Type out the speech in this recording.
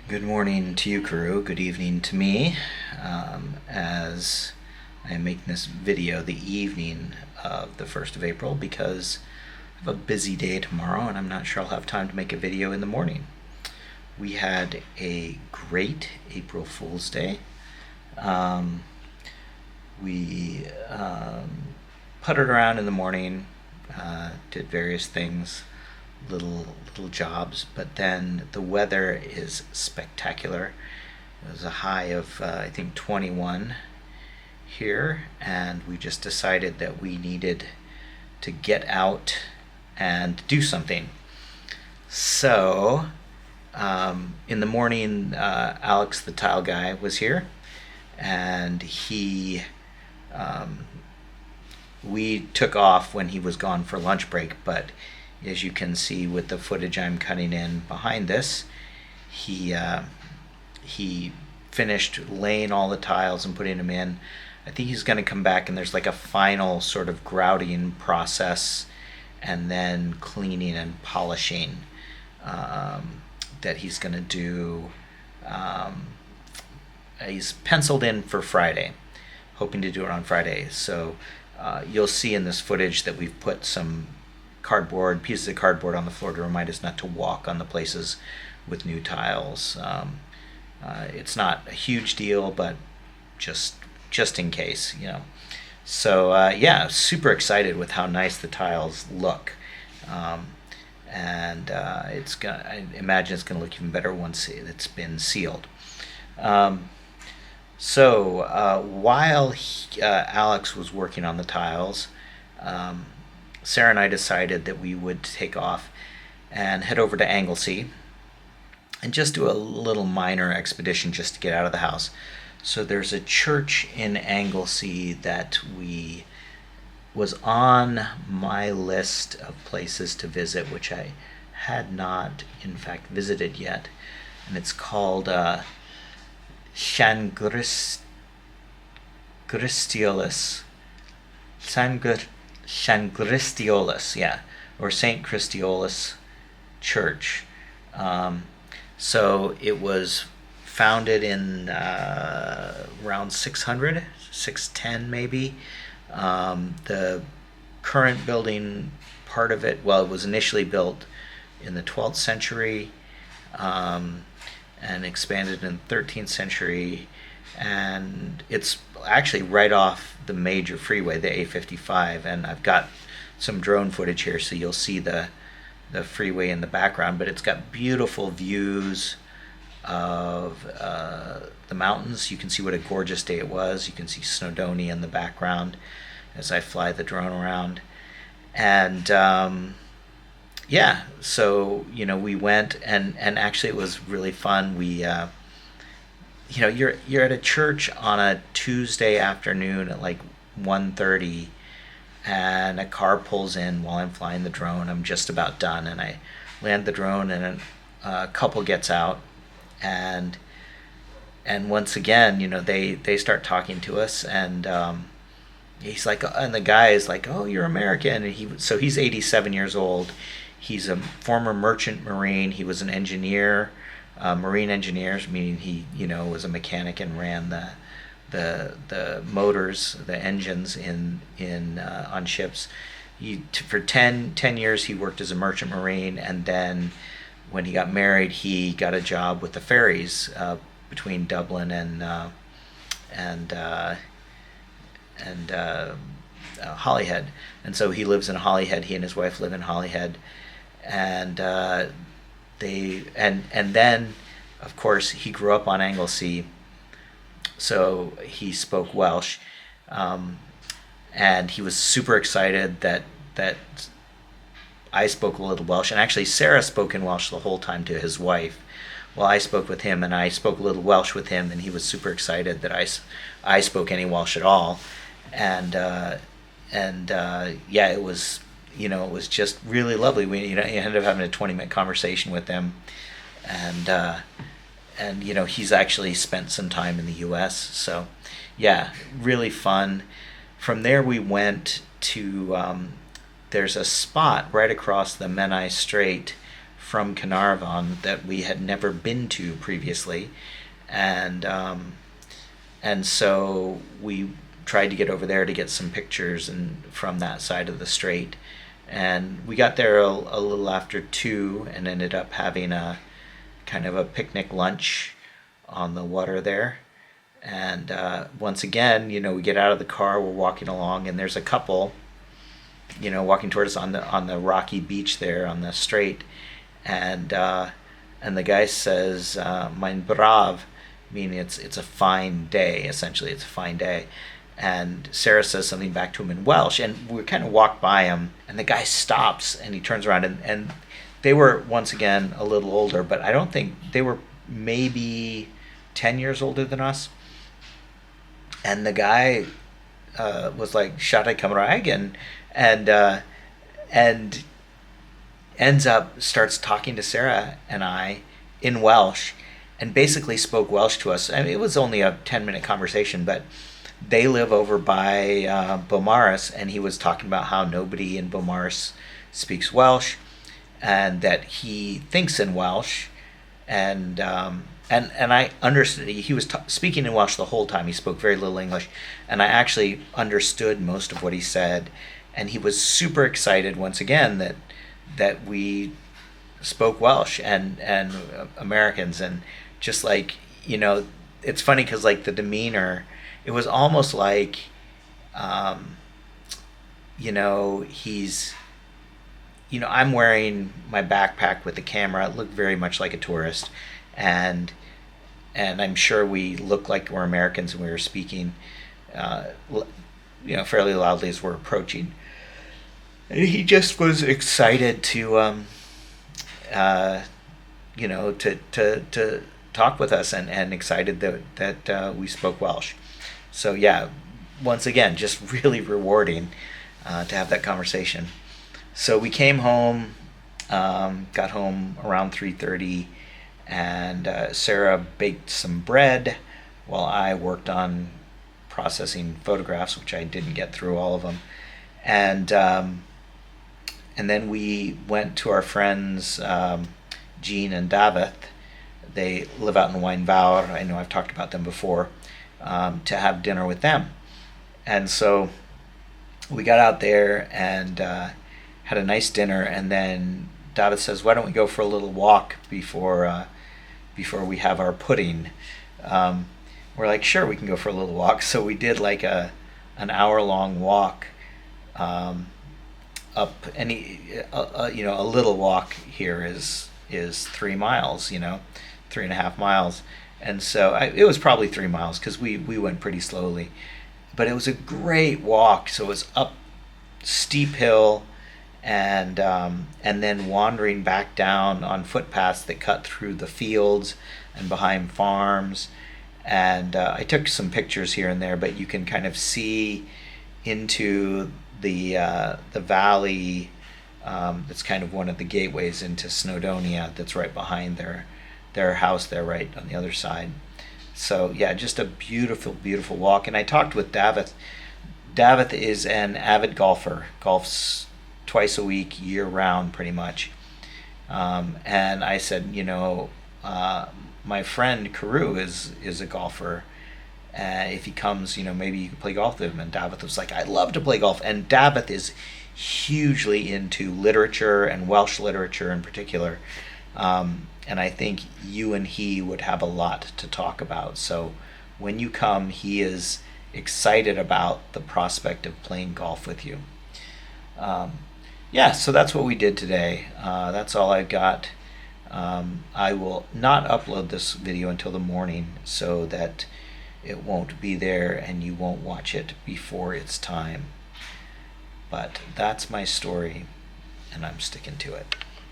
Good morning to you, Karu. Good evening to me. As I am making this video the evening of the 1st of April because I have a busy day tomorrow and I'm not sure I'll have time to make a video in the morning. We had a great April Fool's Day. We puttered around in the morning, did various things, little jobs, but then the weather is spectacular. It was a high of I think 21 here, and we just decided that we needed to get out and do something. So in the morning, Alex, the tile guy, was here, and we took off when he was gone for lunch break, but as you can see with the footage I'm cutting in behind this, he finished laying all the tiles and putting them in. I think he's going to come back and there's like a final sort of grouting process and then cleaning and polishing that he's going to do. He's penciled in for Friday, hoping to do it on Friday. So you'll see in this footage that we've put some pieces of cardboard on the floor to remind us not to walk on the places with new tiles. It's not a huge deal, but just in case, you know. So yeah, super excited with how nice the tiles look, and I imagine it's gonna look even better once it's been sealed. While Alex was working on the tiles, Sarah and I decided that we would take off and head over to Anglesey and just do a little minor expedition just to get out of the house. So there's a church in Anglesey that was on my list of places to visit, which I had not, in fact, visited yet. And it's called Llanghristiolis. Llanghristiolis, yeah, or Saint Christiolis Church. So it was founded in around 600, 610 maybe. The current building part of it, well, it was initially built in the 12th century and expanded in the 13th century, and it's actually right off the major freeway, the A55, and I've got some drone footage here so you'll see the freeway in the background, but it's got beautiful views of the mountains. You can see what a gorgeous day it was. You can see Snowdonia in the background as I fly the drone around. And yeah, so we went, and actually it was really fun. We you're at a church on a Tuesday afternoon at like 1:30, and a car pulls in while I'm flying the drone. I'm just about done, and I land the drone, and a couple gets out, and once again, they start talking to us, and he's like, and the guy is like, "Oh, you're American," and he's 87 years old. He's a former merchant marine. He was an engineer. Marine engineers, meaning he was a mechanic and ran the motors, the engines in on ships. For 10 years he worked as a merchant marine, and then when he got married he got a job with the ferries between Dublin and Holyhead, and so he lives in Holyhead. He and his wife live in Holyhead, and then of course he grew up on Anglesey, so he spoke Welsh, and he was super excited that I spoke a little Welsh, and actually Sarah spoke in Welsh the whole time to his wife while I spoke with him, and I spoke a little Welsh with him, and he was super excited that I spoke any Welsh at all, and yeah, it was it was just really lovely. We ended up having a 20-minute conversation with him, and he's actually spent some time in the U.S. So yeah, really fun. From there we went to there's a spot right across the Menai Strait from Carnarvon that we had never been to previously, and so we tried to get over there to get some pictures and from that side of the strait. And we got there a little after 2 and ended up having a kind of a picnic lunch on the water there. And once again, we get out of the car, we're walking along, and there's a couple, walking towards us on the rocky beach there on the strait. And the guy says, "Mein brav," meaning it's a fine day. Essentially, it's a fine day. And Sarah says something back to him in Welsh, and we kind of walk by him, and the guy stops and he turns around, and they were once again a little older, but I don't think they were, maybe 10 years older than us. And the guy was like, "Shall I come right again?" And ends up starts talking to Sarah and I in Welsh, and basically spoke Welsh to us. I mean, it was only a 10-minute conversation, but they live over by Beaumaris, and he was talking about how nobody in Beaumaris speaks Welsh, and that he thinks in Welsh, and I understood. He was speaking in Welsh the whole time. He spoke very little English, and I actually understood most of what he said. And he was super excited once again that we spoke Welsh and Americans, and just like, it's funny because like the demeanor, it was almost like, he's, I'm wearing my backpack with the camera. It looked very much like a tourist, and I'm sure we looked like we're Americans, and we were speaking, fairly loudly as we're approaching. And he just was excited to, to talk with us, and excited that we spoke Welsh. So yeah, once again, just really rewarding to have that conversation. So we came home, got home around 3:30, and Sarah baked some bread while I worked on processing photographs, which I didn't get through all of them. And then we went to our friends, Jean and David. They live out in Wynvawr. I know I've talked about them before. To have dinner with them. And so we got out there and had a nice dinner, and then David says, "Why don't we go for a little walk before we have our pudding?" We're like, "Sure, we can go for a little walk." So we did like an hour-long walk up, and a little walk here is 3 miles, 3.5 miles. And so it was probably 3 miles because we went pretty slowly. But it was a great walk. So it was up steep hill, and then wandering back down on footpaths that cut through the fields and behind farms. And I took some pictures here and there, but you can kind of see into the valley. That's kind of one of the gateways into Snowdonia. That's right behind their house there, right on the other side. So yeah, just a beautiful, beautiful walk. And I talked with David. David is an avid golfer, golfs twice a week, year round, pretty much. And I said, my friend Carew is a golfer. If he comes, maybe you could play golf with him. And David was like, "I'd love to play golf." And David is hugely into literature, and Welsh literature in particular. And I think you and he would have a lot to talk about. So when you come, he is excited about the prospect of playing golf with you. So that's what we did today. That's all I've got. I will not upload this video until the morning so that it won't be there and you won't watch it before it's time. But that's my story, and I'm sticking to it.